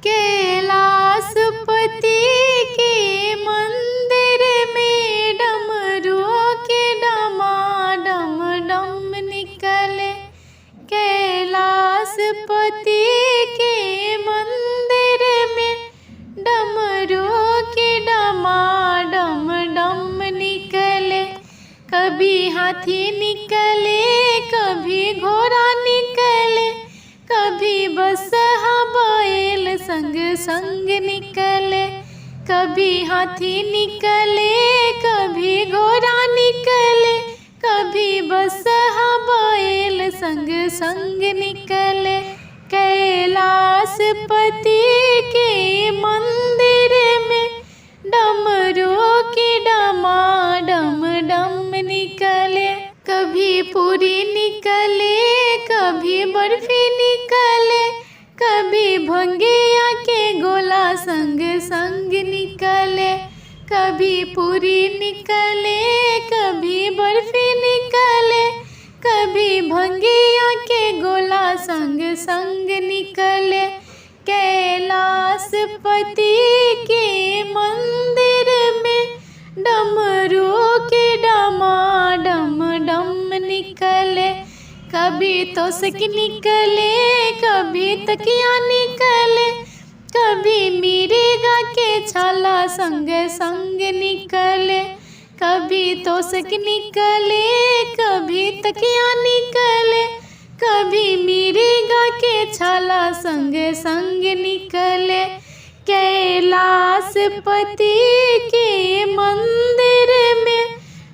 कैलाशपति के मंदिर में डमरू के डमाडम डम निकले। कैलाशपति के मंदिर में डमरू के डमाडम डम निकले। कभी हाथी निकले, कभी घोड़ा निकले, कभी बसहा बैल संग संग निकले। कभी हाथी निकले, कभी घोड़ा निकले, कभी बसहा बैल संग संग निकले। कैलाशपति के मंदिर में डमरू के डमाडम डम निकले। कभी पूरी निकले, कभी बर्फी निकले, कभी भंगिया के गोला संग संग निकले। कभी पूरी निकले, कभी बर्फी निकले, कभी भंगिया के गोला संग संग निकले। कैलाशपति के मंदिर में डमरू के डमाडम डम निकले। कभी तोशक निकले, कभी तकिया निकले, कभी मिर्गा के छाला संग संग निकले। कभी तोशक निकले, कभी तकिया निकले, कभी मिर्गा के छाला संग संग निकले। कैलाशपति के मंदिर में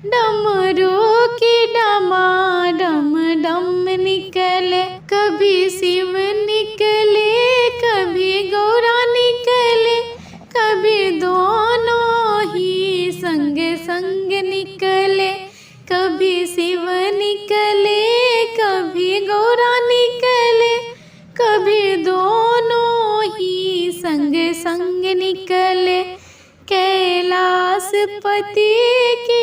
डमरू की डमाडम डम निकले। कभी शिव निकले, कभी गौरा निकले, कभी दोनों ही संग संग निकले। कभी शिव निकले, कभी गौरा निकले, कभी दोनों ही संग संग निकले। कैलाशपति के